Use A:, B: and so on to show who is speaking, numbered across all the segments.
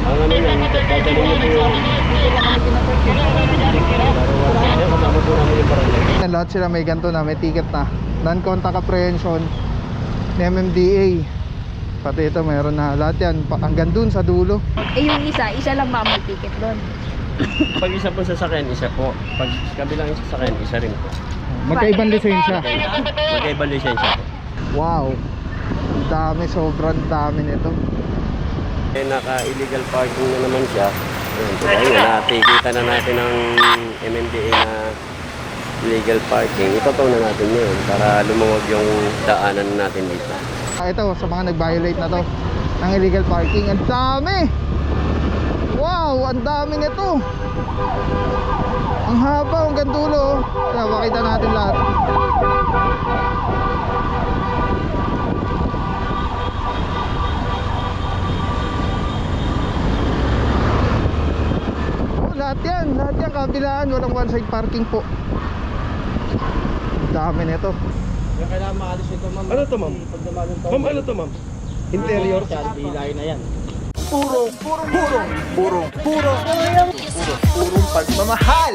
A: Ang ano yan, dadalhin niyo po yung... Ayun, kasama po namin yung barangay.
B: Lahat sila may ganito na, may ticket na non-contact apprehension ni MMDA. Pati ito meron na lahat yan, hanggang dun sa dulo.
C: Eh yung isa lang ba may ticket doon?
A: Pag isa po sasakyan, isa po. Pag kabilang isa sasakyan, isa rin po.
B: Magkaibang lisensya.
A: Magkaibang lisensya po.
B: Wow, ang dami, sobrang dami nito.
A: Eh, naka-illegal parking na naman siya. Ayun, dahil nga natikita na natin ang MMDA na illegal parking. Itotaw na natin yun para lumuwag yung daanan natin dito.
B: Ito, sa mga nag-violate na to ng illegal parking, ang dami! Wow, ang dami nito! Ang haba, hanggang dulo. Kaya makita natin lahat. Lahat yan kabilaan, walang one side parking po. Dami nito.
D: Yung kailangan maalis ito, ma'am.
A: Ano to, ma'am?
D: Pag naman yung
A: Ma'am, ano to, ma'am? Interior?
D: Bilay na yan.
B: Purong pagmamahal.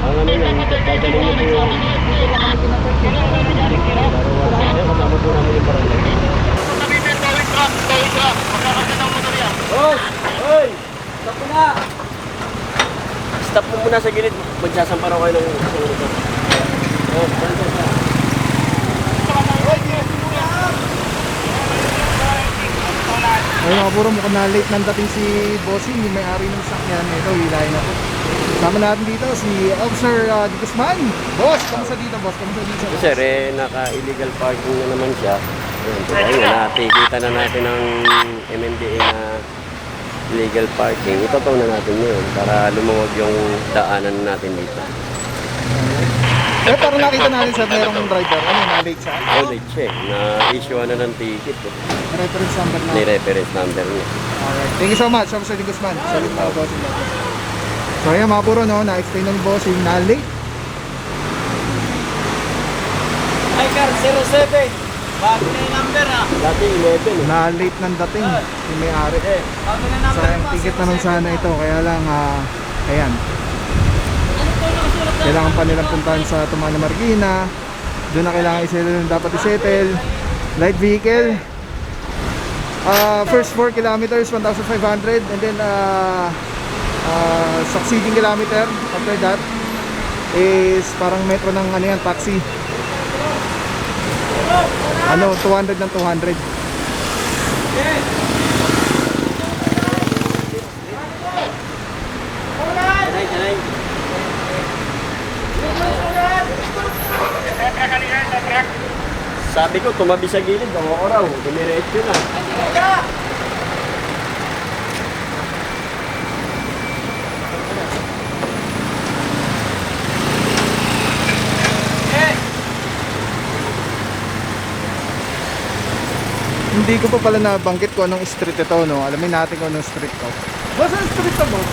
A: Ang ano yan, dadalhin niyo po yung... Ayun, kasama po namin yung barangay. Hoy! Stop mo na! Stop mo muna sa gilid. Magsasampa raw kayo ng kasunod. Oh, barangay ka.
B: Ayun mga puro, mukhang na late nang dating si Bossing, yung may-ari ng sakyan. Ito, hilahin na po. Sama natin dito si Officer Di Guzman. Boss, kamusta dito boss? Kamusta dito boss?
A: Sir, naka-illegal parking na naman siya. Ayun, dahil nga natikita na natin ang MMDA na illegal parking. Itotaw na natin yun para lumuwag yung daanan natin dito.
B: Eh, parang nakita natin sa merong driver. Ano, na-late siya?
A: College na-issue na ng ticket.
B: Reference number na.
A: May reference number niya.
B: Alright. Thank you so much, Officer Di Guzman. Salut mga bossing. So ayan mga puro, no, na-explain ng bossing na late.
D: Ay, car 07. Bago na yung number, ha?
A: Dati 11
B: Na late nang dating yung may-ari.
D: Bago na yung number,
B: Sayang ticket naman sana ito. Kaya lang, ayan. Kailangan pa nilang puntahan sa Tumana Marikina. Doon na kailangan isettle yung dapat isettle. Light vehicle. First 4 kilometers, 1,500. And then, succeeding kilometer after that is parang metro ng ano yan, taxi. Ano, 200 ng 200.
A: Sabi ko, tumabi sa gilid. Ako raw, dumiretso na.
B: Hindi ko pa pala nabanggit kung anong street ito, no? Alamin natin kung anong street to. Boss, anong street to, boss?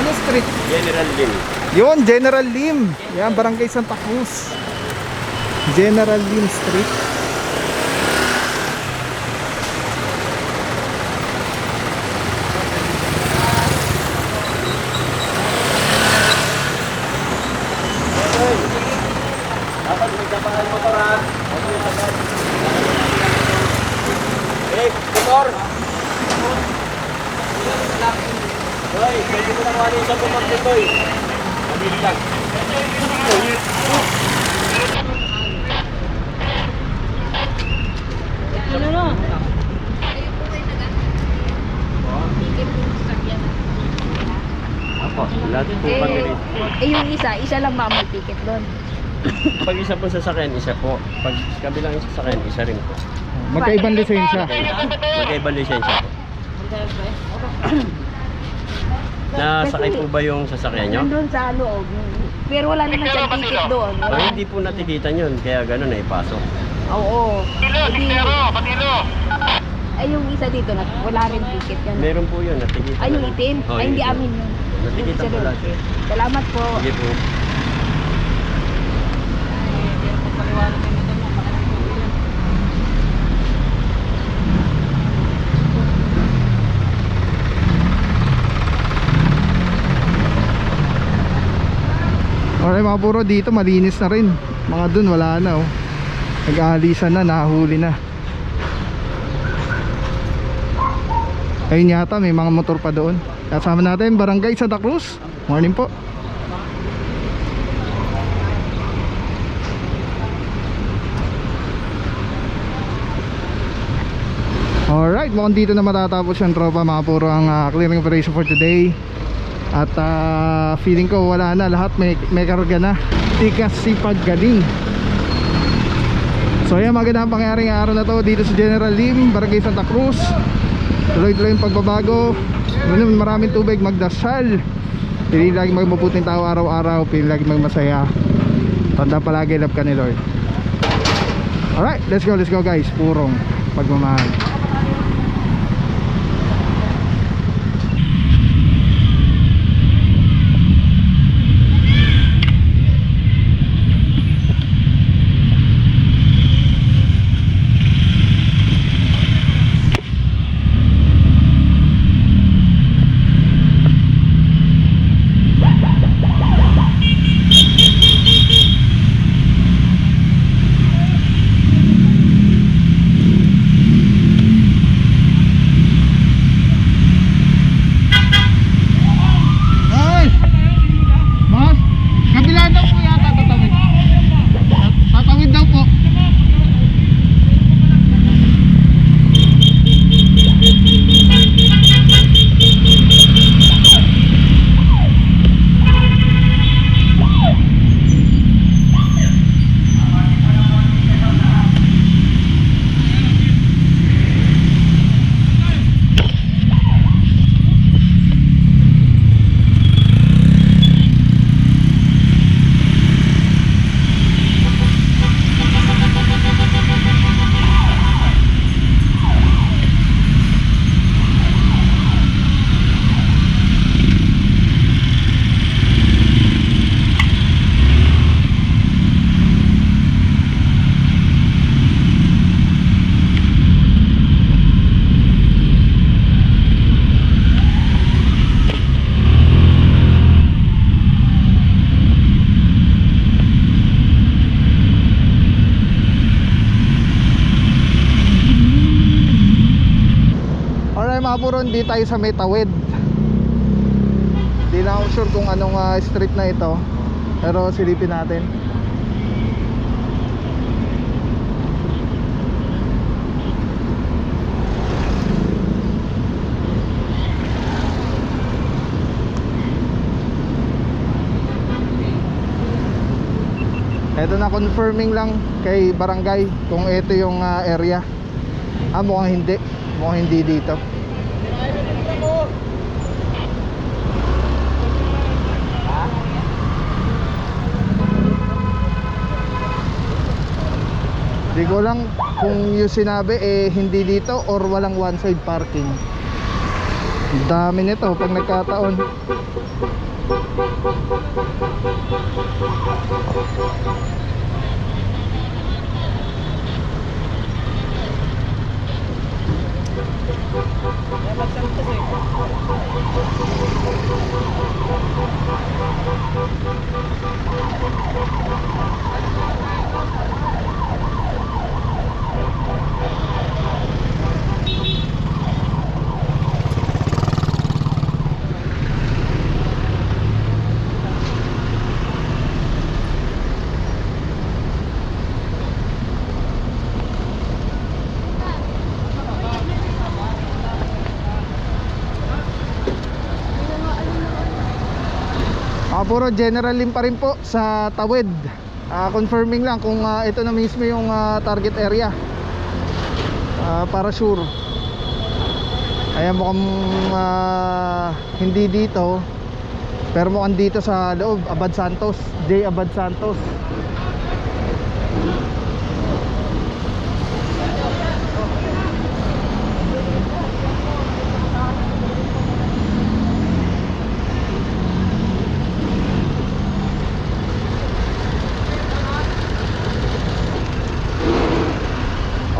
B: Anong street?
A: General Lim.
B: Yun, General Lim. Yan, Barangay Santa Cruz. General Lim Street.
A: Dapat may kapahan motor, ha? Motor! Hoy, pwede mo na kuhanin sa motor dito, eh. Mabilis lang.
C: Ano na?
A: Ako, lahat po kami rin.
C: Eh yung isa lang ba may ticket doon?
A: Pag isa po sasakyan, isa po. Pag kabilang isa sasakyan, isa rin po.
B: Magkaibang lisensya.
A: Magkaibang lisensya po. Nasakay
C: Kasi-
A: po ba yung sasakyan nyo?
C: Nandun sa loob. Pero wala naman siyang ticket doon.
A: O hindi po natikitan yun, kaya gano'n na ipasok.
C: Oo. Hindi. Ay, yung isa dito, wala rin ticket yan.
A: Meron po yun, natikitan.
C: Ay, yung itim?
A: Oh,
C: Ay, hindi
A: yung itim.
C: amin yun.
A: Natikitan po lahat.
C: Salamat po.
A: Sige po.
B: Alright mga puro, dito malinis na rin. Mga dun wala na oh. Nag-aalisan na, nahuli na. Ayun yata, may mga motor pa doon. Kasama natin Barangay Santa Cruz. Morning po. Alright, mukhang dito na matatapos yung tropa mga puro ang clearing operation for today. At feeling ko wala na, lahat may karga na. Tikas sipag galing. So ayan, magandang pangyaring araw na to dito sa General Lim, Barangay Santa Cruz. Tuloy-tuloy yung pagbabago. Maraming tubig, magdasal. Pili lagi magmabuting tao araw-araw. Pili lagi magmasaya. Tanda palagi, love ka ni Lord. Alright, let's go guys. Purong pagmamahal. Mga puro, hindi tayo sa may tawid. Hindi lang ako sure kung anong street na ito, pero silipin natin. Ito na, confirming lang kay barangay kung ito yung area. Mukhang hindi. Mukhang hindi dito. Di ko lang kung yung sinabi hindi dito or walang one side parking. Dami nito pag nagkataon. Puro General Lim pa rin po sa Tawid. Confirming lang kung ito na mismo yung target area, para sure. Ayan, mukhang hindi dito. Pero mukhang dito sa loob, Abad Santos, J. Abad Santos.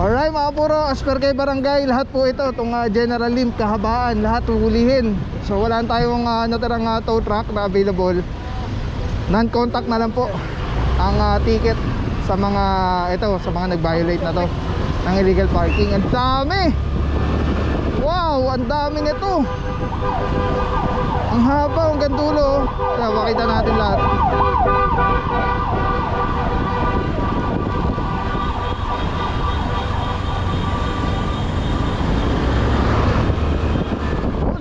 B: Alright mga puro, as per kay barangay, lahat po ito, itong General Lim, kahabaan, lahat huhulihin. So wala tayong natirang tow truck na available. Non-contact na lang po ang ticket sa mga ito, sa mga nag-violate na to ng illegal parking. Ang dami! Wow, ang dami nito. Ang haba, hanggang dulo. Kaya makita natin lahat.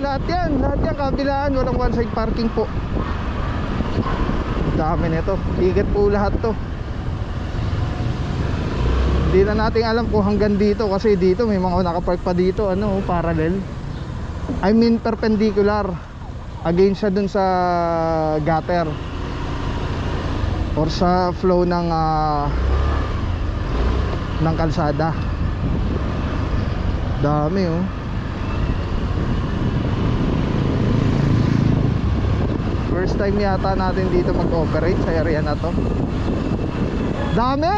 B: Lahat yan kabilaan, walang one side parking po. Dami nito, ticket po lahat to. Hindi na natin alam kung hanggang dito, kasi dito may mga nakapark pa dito, ano, parallel, I mean perpendicular, against siya dun sa gutter or sa flow ng kalsada. Dami oh. First time yata natin dito mag-operate sa area na to. Dami!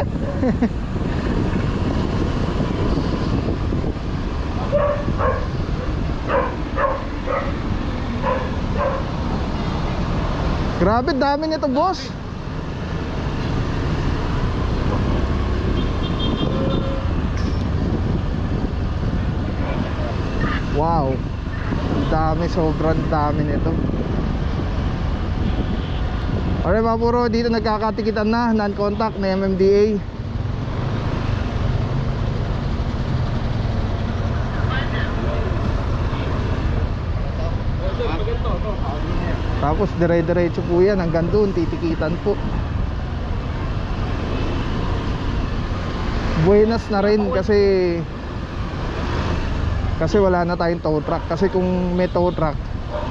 B: Grabe, dami nito boss. Wow, dami, sobrang dami nito. Alright mga puro, dito nagkakatikitan na, non-contact na MMDA. Tapos dire-diretso po yan, hanggang doon titikitan po. Buenas na rin kasi wala na tayong tow truck. Kasi kung may tow truck,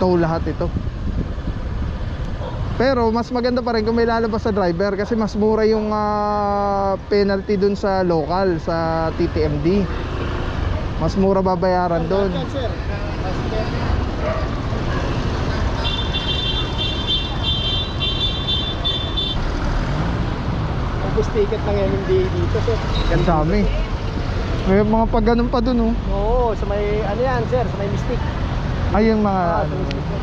B: tow lahat ito. Pero mas maganda pa rin kung may lalabas sa driver, kasi mas mura yung penalty dun sa local, sa TTMD. Mas mura babayaran dun.
D: Ubus ticket ng MMDA dito, sir.
B: Ang dami. May mga pag ganun pa dun oh.
D: Oo, sa may, ano yan, sir, sa may Mystic.
B: Ay yung mga
D: Sa Mystic, sir.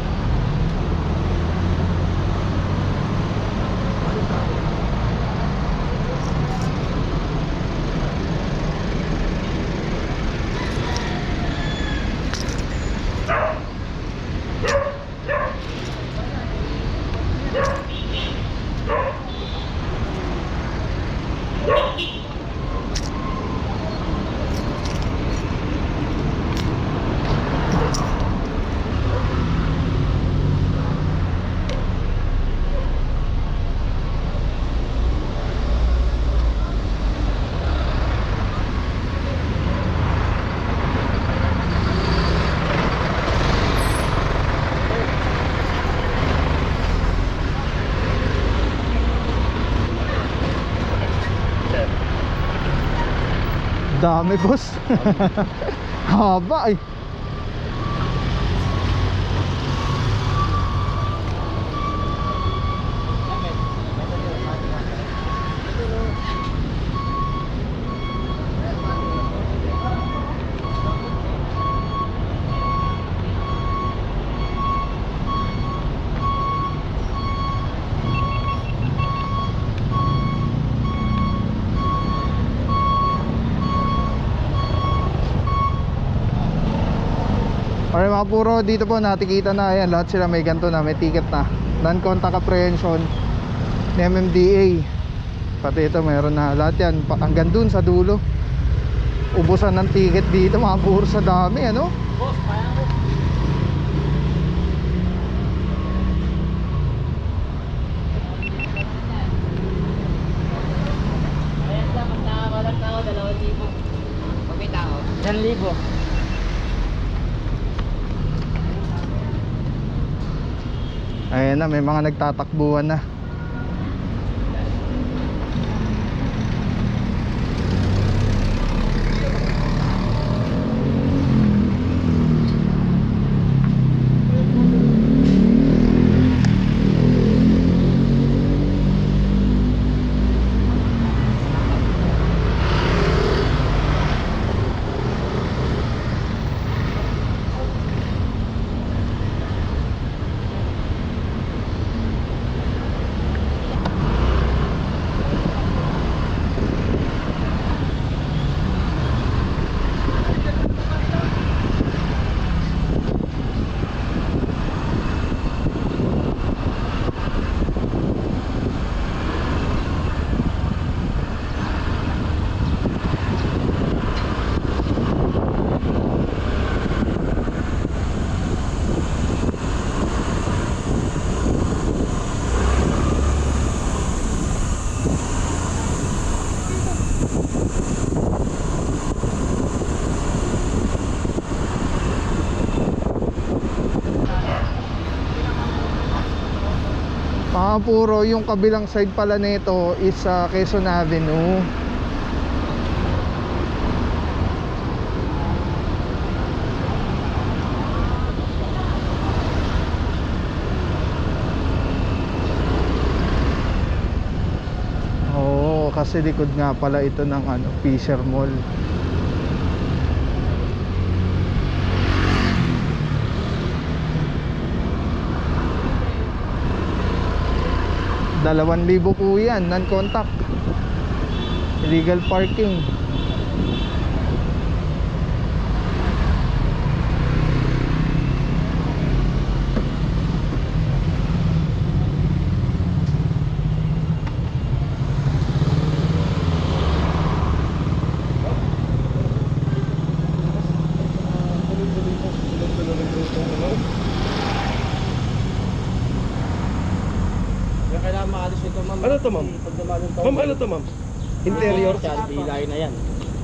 B: dami boss. Haba eh. Alright mga puro, dito po natikita na, ayan, lahat sila may ganito na, may ticket na, non-contact apprehension ni MMDA. Pati ito mayroon na, lahat yan hanggang dun sa dulo. Ubusan ng ticket dito mga puro, sa dami ano.
D: Boss, kaya mo. Ayan lang, pag nakakalat na ako, 2,000. Pag may tao? 1,000.
B: Ayan na, may mga nagtatakbuhan na. Puro yung kabilang side pala nito is Quezon Avenue. Oo, kasi likod nga pala ito ng Fisher Mall. ₱2,000 po yan, non-contact, illegal parking.
E: Ano to, ma'am? Ma'am, ano to, ma'am? Interior?
D: Hilay na yan.